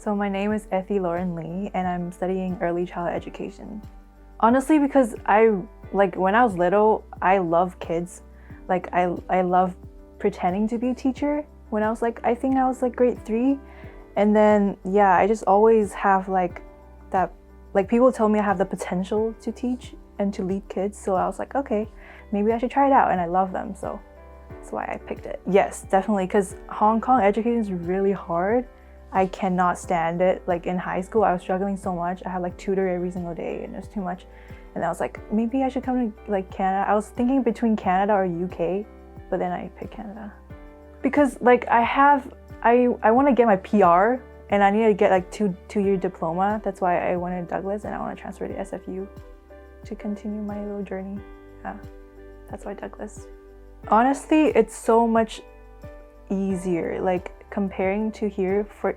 So my name is Effie Lauren Lee, and I'm studying early childhood education. Honestly, because when I was little, I love kids. I love pretending to be a teacher. When I was I think I was grade 3. And then, yeah, I just always have that, people tell me I have the potential to teach and to lead kids. So I was okay, maybe I should try it out, and I love them. So that's why I picked it. Yes, definitely, because Hong Kong education is really hard. I cannot stand it. In high school, I was struggling so much. I had tutor every single day, and it was too much. And I was maybe I should come to Canada. I was thinking between Canada or UK, but then I picked Canada. Because I want to get my PR, and I need to get two-year diploma. That's why I went to Douglas, and I want to transfer to SFU to continue my little journey. Yeah, that's why Douglas. Honestly, it's so much easier. Comparing to here, for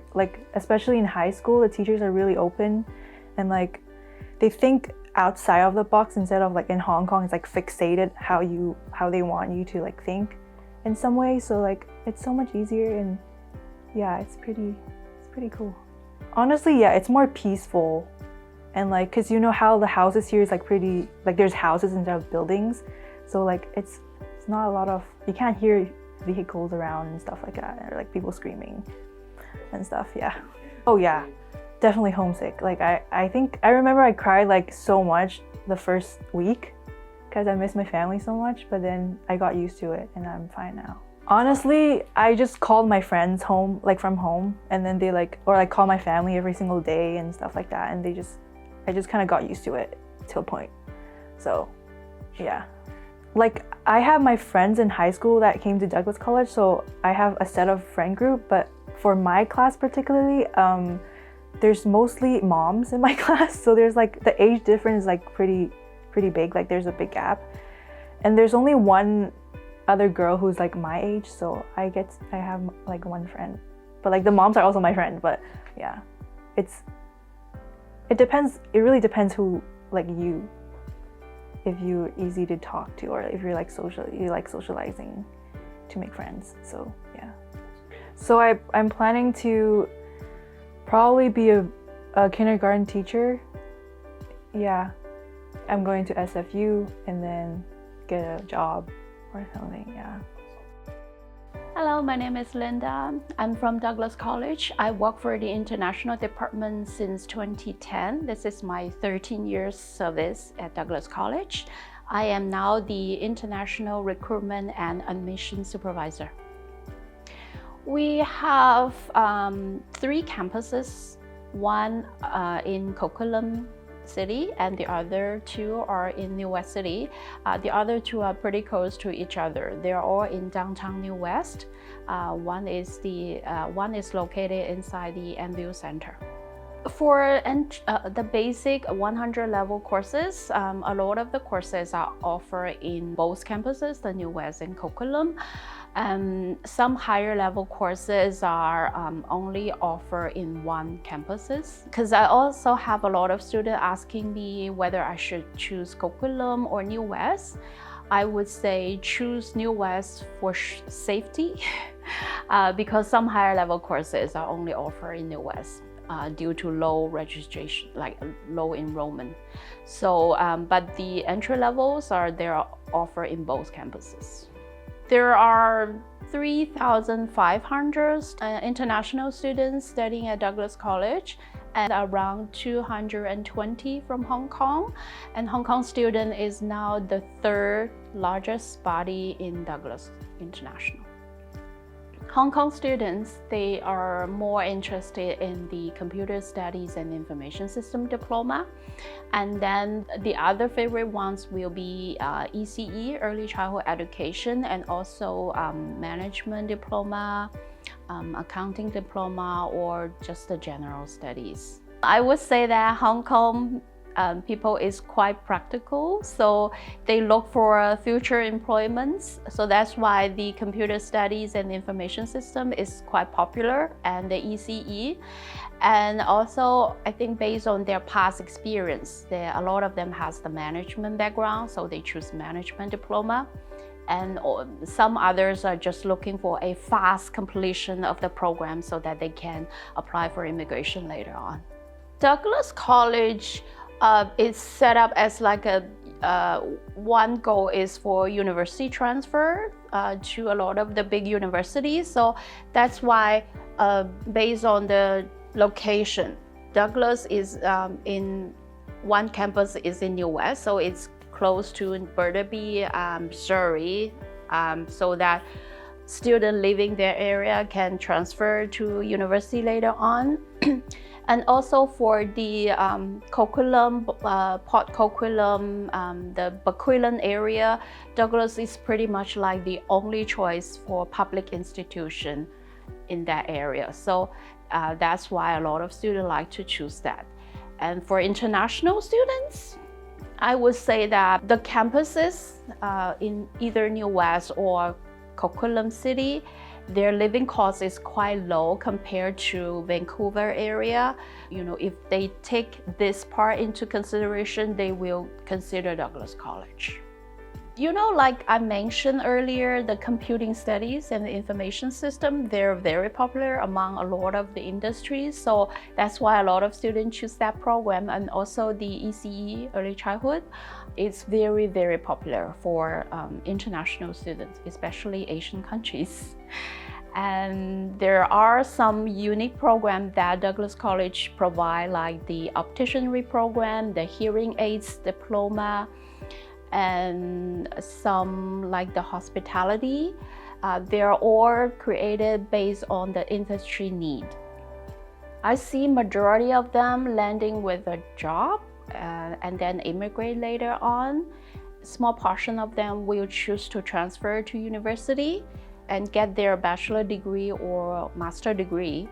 especially in high school, the teachers are really open, and they think outside of the box instead of in Hong Kong, it's fixated how they want you to think in some way. So it's so much easier, and yeah, it's pretty cool. Honestly, yeah, it's more peaceful, and cause you know how the houses here is pretty, there's houses instead of buildings, so it's not a lot of, you can't hear vehicles around and stuff like that, or people screaming and stuff. Yeah. Oh yeah, definitely homesick. I think I remember I cried so much the first week because I missed my family so much, but then I got used to it and I'm fine now. Honestly, I just called my friends home, from home, and then they or call my family every single day and stuff like that, and I just kind of got used to it to a point. So yeah. I have my friends in high school that came to Douglas College, so I have a set of friend group, but for my class particularly, there's mostly moms in my class, so there's the age difference is pretty big, there's a big gap. And there's only one other girl who's my age, so I have one friend. But the moms are also my friend, but yeah. It depends, it really depends who you, if you're easy to talk to, or if you're you like socializing to make friends. So yeah. So I'm planning to probably be a kindergarten teacher. Yeah. I'm going to SFU and then get a job or something, yeah. Hello, my name is Linda. I'm from Douglas College. I work for the international department since 2010. This is my 13 years service at Douglas College. I am now the international recruitment and admission supervisor. We have 3 campuses, one in Coquitlam City, and the other 2 are in New West City. The other 2 are pretty close to each other. They're all in downtown New West. One is located inside the Enview Center. For the basic 100 level courses, a lot of the courses are offered in both campuses, the New West and Coquitlam. Some higher level courses are only offered in one campuses. Because I also have a lot of students asking me whether I should choose Coquitlam or New West. I would say choose New West for safety because some higher level courses are only offered in New West due to low registration, low enrollment. So, but the entry levels they're offered in both campuses. There are 3,500 international students studying at Douglas College, and around 220 from Hong Kong. And Hong Kong student is now the 3rd largest body in Douglas International. Hong Kong students, they are more interested in the computer studies and information system diploma. And then the other favorite ones will be ECE, early childhood education, and also management diploma, accounting diploma, or just the general studies. I would say that Hong Kong people is quite practical, so they look for future employments. So that's why the computer studies and information system is quite popular, and the ECE. And also, I think based on their past experience, a lot of them has the management background, so they choose management diploma. and some others are just looking for a fast completion of the program so that they can apply for immigration later on. Douglas College is set up as like one goal is for university transfer to a lot of the big universities. So that's why, based on the location, Douglas is in one campus is in New West, so it's close to Burnaby, Surrey, so that students living their area can transfer to university later on. And also for the curriculum, pod curriculum, the Baquillan area, Douglas is pretty much like the only choice for public institution in that area. So that's why a lot of students like to choose that. And for international students, I would say that the campuses in either New West or Coquitlam City, their living cost is quite low compared to Vancouver area. You know, if they take this part into consideration, they will consider Douglas College. You know, like I mentioned earlier, the computing studies and the information system, they're very popular among a lot of the industries. So that's why a lot of students choose that program. And also the ECE, early childhood, it's very, very popular for international students, especially Asian countries. And there are some unique programs that Douglas College provide, like the opticianry program, the hearing aids diploma, and some like the hospitality. They're all created based on the industry need. I see majority of them landing with a job and then immigrate later on. Small portion of them will choose to transfer to university and get their bachelor degree or master degree.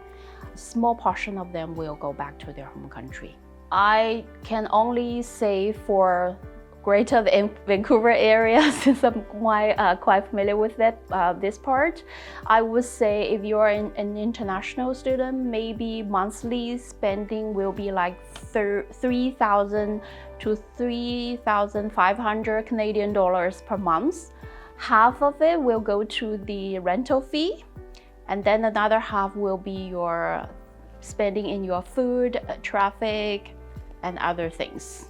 Small portion of them will go back to their home country. I can only say for Greater Vancouver area, since I'm quite familiar with that this part, I would say if you're an international student, maybe monthly spending will be like 3,000 to 3,500 Canadian dollars per month. Half of it will go to the rental fee, and then another half will be your spending in your food, traffic, and other things.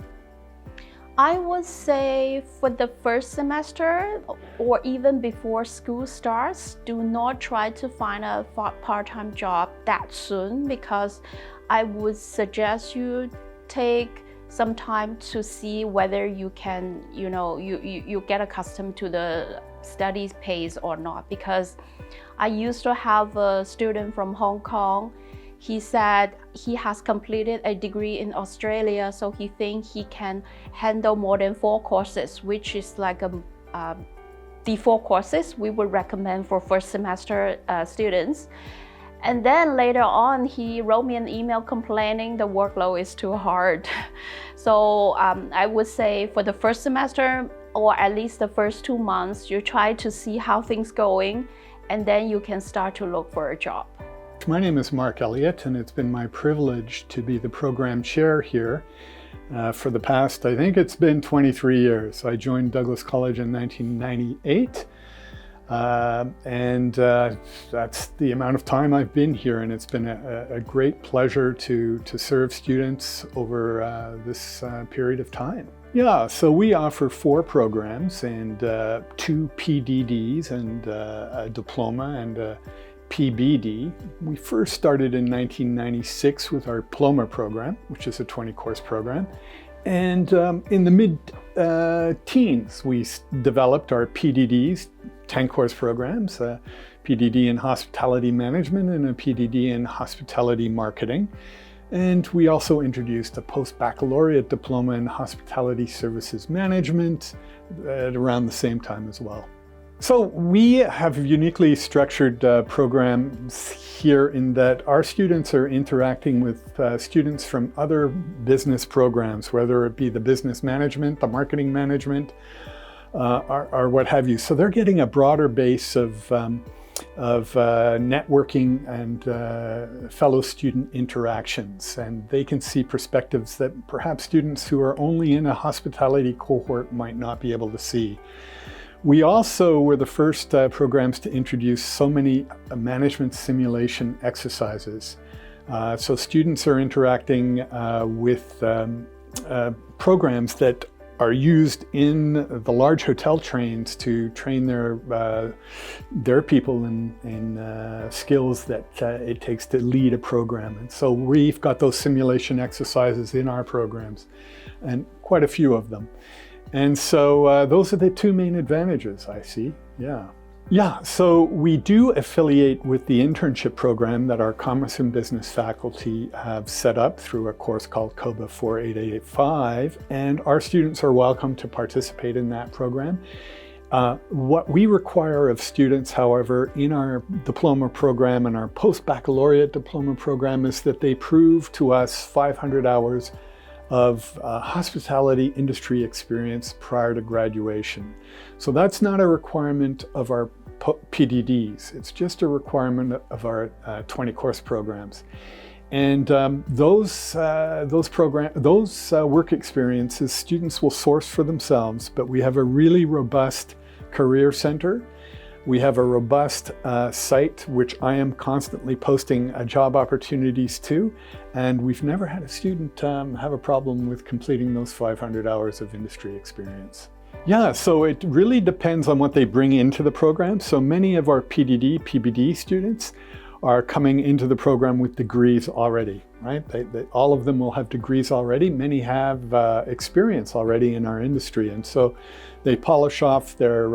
I would say for the first semester or even before school starts, do not try to find a part-time job that soon, because I would suggest you take some time to see whether you can, you get accustomed to the studies pace or not. Because I used to have a student from Hong Kong. He said he has completed a degree in Australia, so he thinks he can handle more than 4 courses, which is like the 4 courses we would recommend for first semester students. And then later on, he wrote me an email complaining the workload is too hard. So I would say for the first semester, or at least the first 2 months, you try to see how things going, and then you can start to look for a job. My name is Mark Elliott, and it's been my privilege to be the program chair here for the past, I think it's been 23 years. I joined Douglas College in 1998, and that's the amount of time I've been here, and it's been a great pleasure to serve students over this period of time. Yeah, so we offer 4 programs and 2 PDDs and a diploma and a PBD. We first started in 1996 with our diploma program, which is a 20-course program. And in the mid-teens, we developed our PDDs, 10-course programs, a PDD in hospitality management and a PDD in hospitality marketing. And we also introduced a post-baccalaureate diploma in hospitality services management at around the same time as well. So we have uniquely structured programs here in that our students are interacting with students from other business programs, whether it be the business management, the marketing management, or what have you. So they're getting a broader base of networking and fellow student interactions, and they can see perspectives that perhaps students who are only in a hospitality cohort might not be able to see. We also were the first programs to introduce so many management simulation exercises. So students are interacting with programs that are used in the large hotel trains to train their people in skills that it takes to lead a program. And so we've got those simulation exercises in our programs, and quite a few of them. And so those are the two main advantages I see, Yeah, so we do affiliate with the internship program that our Commerce and Business faculty have set up through a course called COBA 48885, and our students are welcome to participate in that program. What we require of students, however, in our diploma program and our post-baccalaureate diploma program is that they prove to us 500 hours of hospitality industry experience prior to graduation. So that's not a requirement of our PDDs. It's just a requirement of our 20 course programs. And those work experiences students will source for themselves, but we have a really robust career center. We have a robust site, which I am constantly posting job opportunities to, and we've never had a student have a problem with completing those 500 hours of industry experience. Yeah, so it really depends on what they bring into the program. So many of our PDD, PBD students are coming into the program with degrees already, right? All of them will have degrees already. Many have experience already in our industry, and so they polish off their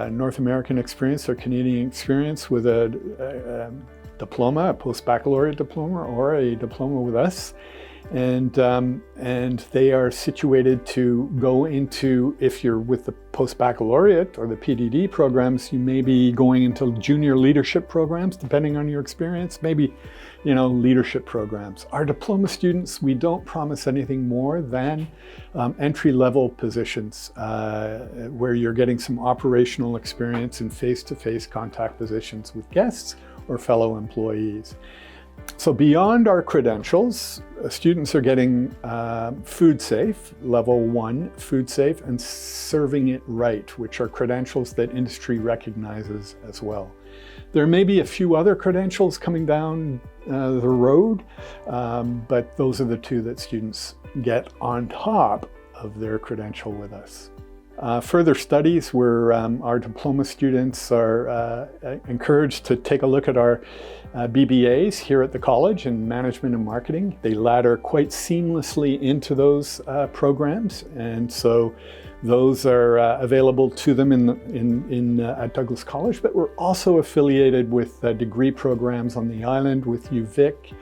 North American experience, their Canadian experience with a diploma, a post-baccalaureate diploma, or a diploma with us. And they are situated to go into, if you're with the post-baccalaureate or the PDD programs, you may be going into junior leadership programs, depending on your experience, maybe, leadership programs. Our diploma students, we don't promise anything more than entry-level positions where you're getting some operational experience in face-to-face contact positions with guests or fellow employees. So beyond our credentials, students are getting food safe, level 1 food safe, and serving it right, which are credentials that industry recognizes as well. There may be a few other credentials coming down the road, but those are the two that students get on top of their credential with us. Further studies where our diploma students are encouraged to take a look at our BBAs here at the college in management and marketing. They ladder quite seamlessly into those programs, and so those are available to them at Douglas College, but we're also affiliated with degree programs on the island with UVic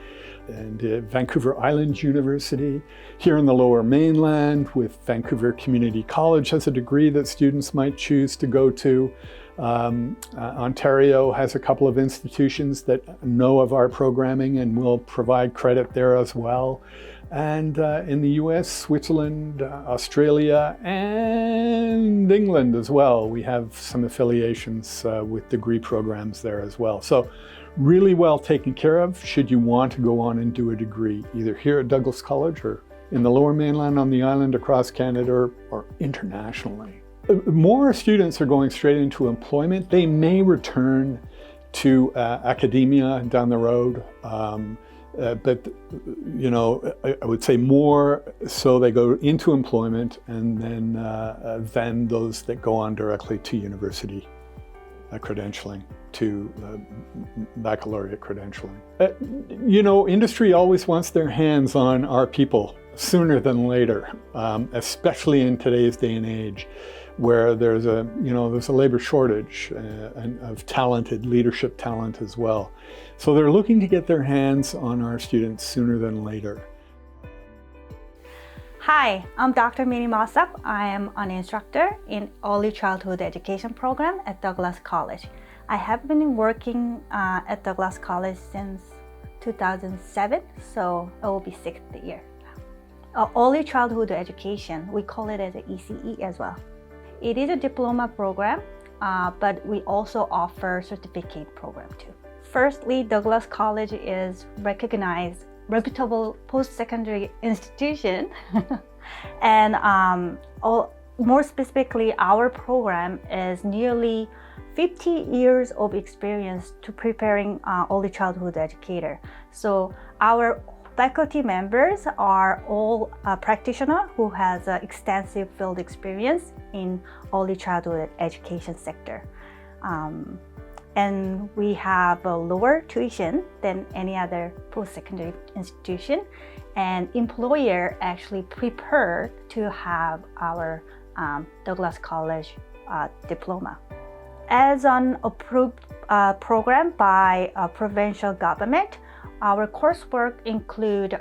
and Vancouver Island University. Here in the Lower Mainland with Vancouver Community College has a degree that students might choose to go to. Ontario has a couple of institutions that know of our programming and will provide credit there as well. And in the US, Switzerland, Australia, and England as well, we have some affiliations with degree programs there as well. So really well taken care of should you want to go on and do a degree, either here at Douglas College or in the Lower Mainland on the island, across Canada, or internationally. More students are going straight into employment. They may return to academia down the road, but I would say more so they go into employment, and then those that go on directly to university credentialing, to baccalaureate credentialing. Industry always wants their hands on our people sooner than later, especially in today's day and age, where there's a labor shortage of talented leadership talent as well. So they're looking to get their hands on our students sooner than later. Hi, I'm Dr. Mini Mossop. I am an instructor in early childhood education program at Douglas College. I have been working at Douglas College since 2007, so it will be 6th year. Early childhood education, we call it as an ECE as well. It is a diploma program, but we also offer certificate program too. Firstly, Douglas College is recognized reputable post-secondary institution, and more specifically, our program is nearly 50 years of experience to preparing early childhood educator. So our faculty members are all practitioners who has extensive field experience in early childhood education sector. And we have a lower tuition than any other post-secondary institution, and employer actually prefer to have our Douglas College diploma. As an approved program by provincial government, our coursework include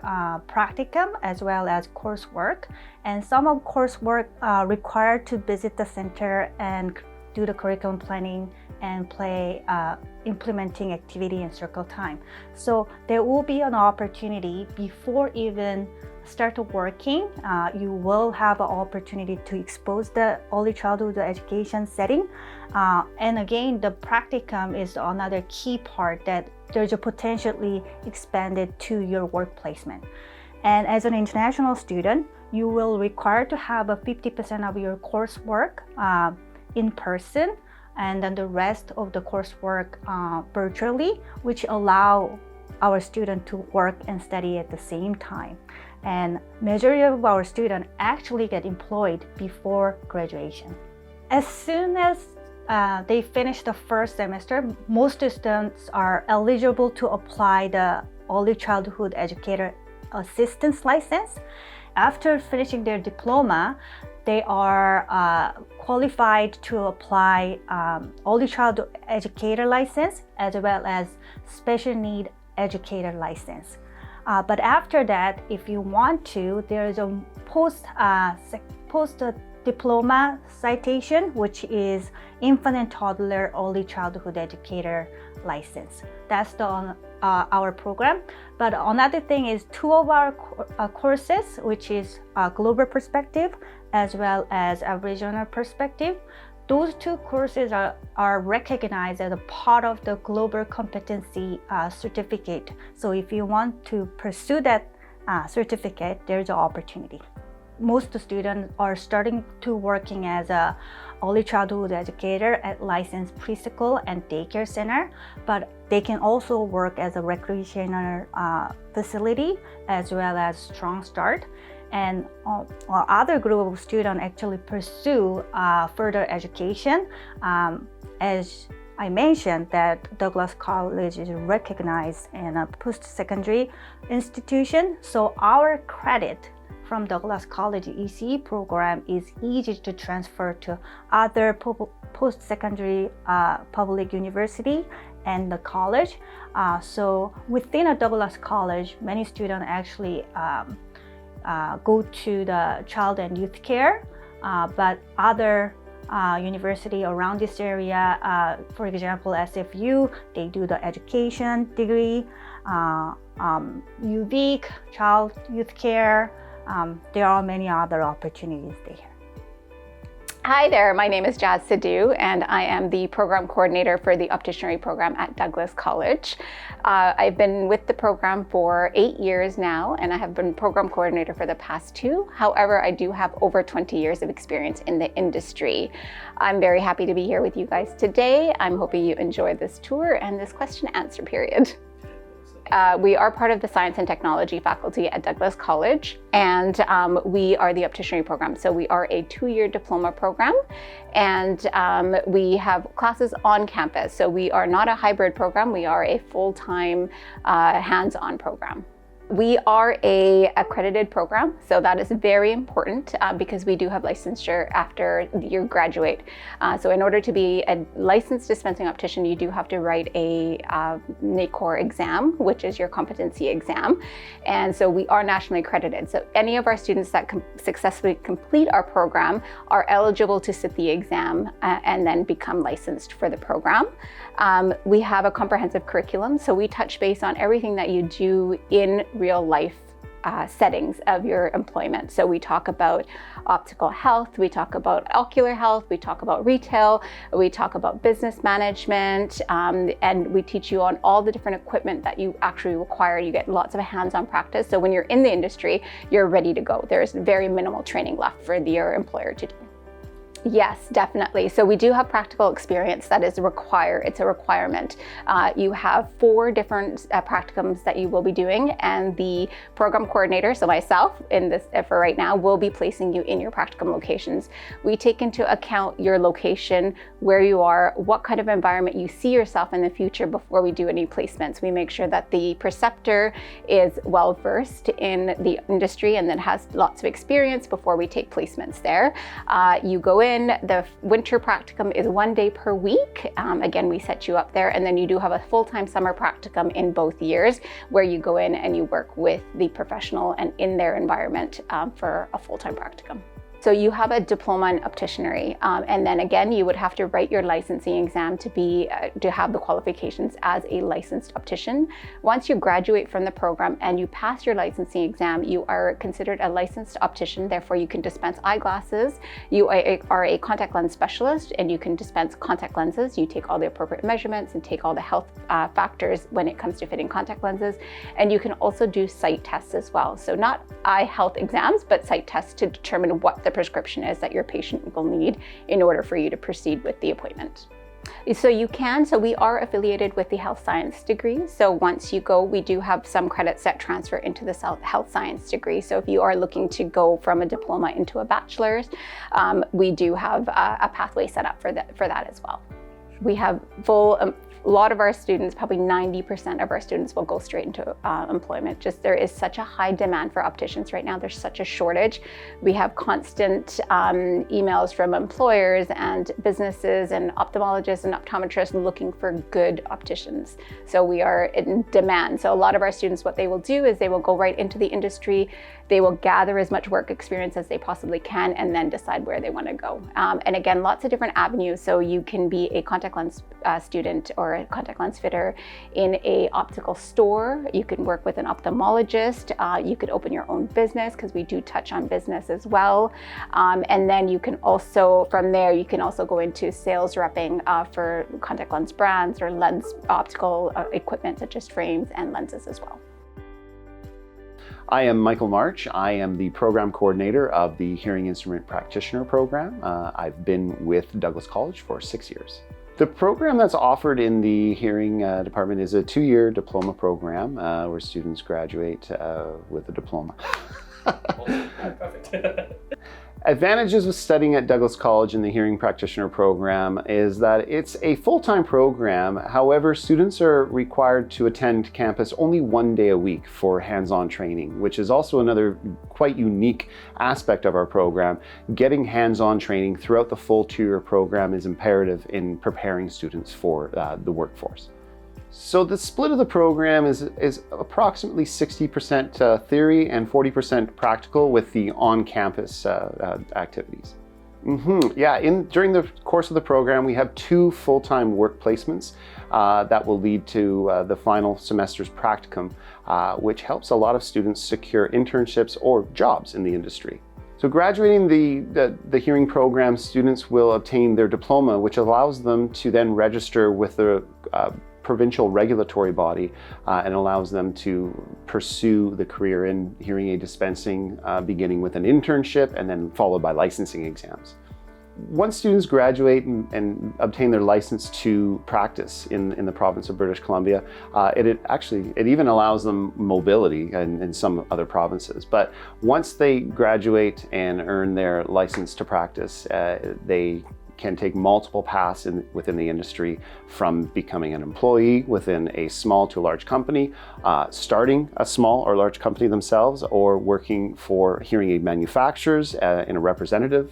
practicum as well as coursework, and some of coursework required to visit the center and do the curriculum planning and play implementing activity in circle time. So there will be an opportunity before even start working. You will have an opportunity to expose the early childhood education setting. And again, the practicum is another key part that there's a potentially expanded to your work placement. And as an international student, you will require to have a 50% of your coursework in person, and then the rest of the coursework virtually, which allow our students to work and study at the same time. And majority of our students actually get employed before graduation. As soon as they finish the first semester, most students are eligible to apply the Early Childhood Educator Assistance License. After finishing their diploma, they are qualified to apply Early Childhood Educator License as well as Special Need Educator License. But after that, if you want to, there is a post-diploma citation, which is Infant and Toddler Early Childhood Educator License. That's our program. But another thing is two of our courses, which is Global Perspective as well as a Regional Perspective. Those two courses are recognized as a part of the Global Competency Certificate. So if you want to pursue that certificate, there's an opportunity. Most students are starting to working as a early childhood educator at licensed preschool and daycare center, but they can also work as a recreational facility as well as Strong Start. And other group of students actually pursue further education. As I mentioned, that Douglas College is recognized in a post-secondary institution, so our credit from Douglas College ECE program is easy to transfer to other post-secondary public university and the college. So within a Douglas College, many students actually go to the child and youth care, but other university around this area, for example, SFU, they do the education degree, UVic, child youth care. There are many other opportunities there. Hi there, my name is Jazz Sidhu, and I am the program coordinator for the opticianry program at Douglas College. I've been with the program for 8 years now, and I have been program coordinator for the past 2. However, I do have over 20 years of experience in the industry. I'm very happy to be here with you guys today. I'm hoping you enjoy this tour and this question and answer period. We are part of the Science and Technology faculty at Douglas College, and we are the opticianry program. So we are a 2-year diploma program, and we have classes on campus. So we are not a hybrid program, we are a full-time hands-on program. We are an accredited program, so that is very important because we do have licensure after you graduate. So in order to be a licensed dispensing optician, you do have to write a NACOR exam, which is your competency exam. And so we are nationally accredited. So any of our students that successfully complete our program are eligible to sit the exam and then become licensed for the program. We have a comprehensive curriculum, so we touch base on everything that you do in real life settings of your employment. So we talk about optical health, we talk about ocular health, we talk about retail, we talk about business management, and we teach you on all the different equipment that you actually require. You get lots of hands-on practice. So when you're in the industry, you're ready to go. There's very minimal training left for your employer to do. Yes, definitely. So we do have practical experience that is required. It's a requirement. You have 4 different practicums that you will be doing, and the program coordinator, so myself in this for right now, will be placing you in your practicum locations. We take into account your location, where you are, what kind of environment you see yourself in the future before we do any placements. We make sure that the preceptor is well versed in the industry and then has lots of experience before we take placements there. You go in. The winter practicum is 1 day per week. Again, we set you up there, and then you do have a full-time summer practicum in both years where you go in and you work with the professional and in their environment for a full-time practicum. So you have a diploma in opticianry, and then again, you would have to write your licensing exam to have the qualifications as a licensed optician. Once you graduate from the program and you pass your licensing exam, you are considered a licensed optician. Therefore, you can dispense eyeglasses. You are a contact lens specialist, and you can dispense contact lenses. You take all the appropriate measurements and take all the health factors when it comes to fitting contact lenses. And you can also do sight tests as well. So not eye health exams, but sight tests to determine what the prescription is that your patient will need in order for you to proceed with the appointment. So we are affiliated with the health science degree. So once you go, we do have some credits that transfer into the health science degree. So if you are looking to go from a diploma into a bachelor's, we do have a pathway set up for that as well. We have a lot of our students, probably 90% of our students, will go straight into employment. Just there is such a high demand for opticians right now. There's such a shortage. We have constant emails from employers and businesses and ophthalmologists and optometrists looking for good opticians. So we are in demand. So a lot of our students, what they will do is they will go right into the industry. They will gather as much work experience as they possibly can and then decide where they want to go. And again, lots of different avenues. So you can be a contact lens student or a contact lens fitter in a optical store. You can work with an ophthalmologist. You could open your own business, because we do touch on business as well. And then you can also, from there, you can also go into sales repping for contact lens brands or lens optical equipment such as frames and lenses as well. I am Michael March. I am the program coordinator of the Hearing Instrument Practitioner program. I've been with Douglas College for 6 years. The program that's offered in the hearing department is a 2-year diploma program where students graduate with a diploma. Perfect. Advantages of studying at Douglas College in the Hearing Practitioner program is that it's a full-time program. However, students are required to attend campus only 1 day a week for hands-on training, which is also another quite unique aspect of our program. Getting hands-on training throughout the full 2-year program is imperative in preparing students for the workforce. So the split of the program is approximately 60% theory and 40% practical with the on-campus activities. During the course of the program, we have 2 full-time work placements that will lead to the final semester's practicum, which helps a lot of students secure internships or jobs in the industry. So graduating the hearing program, students will obtain their diploma, which allows them to then register with the provincial regulatory body and allows them to pursue the career in hearing aid dispensing, beginning with an internship and then followed by licensing exams. Once students graduate and obtain their license to practice in the province of British Columbia, it even allows them mobility in some other provinces. But once they graduate and earn their license to practice, they can take multiple paths within the industry, from becoming an employee within a small to large company, starting a small or large company themselves, or working for hearing aid manufacturers in a representative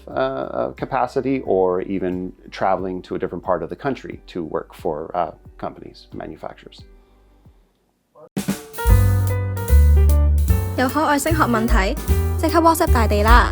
capacity, or even traveling to a different part of the country to work for companies, manufacturers. 有海外升學問題，即刻 WhatsApp 大地啦！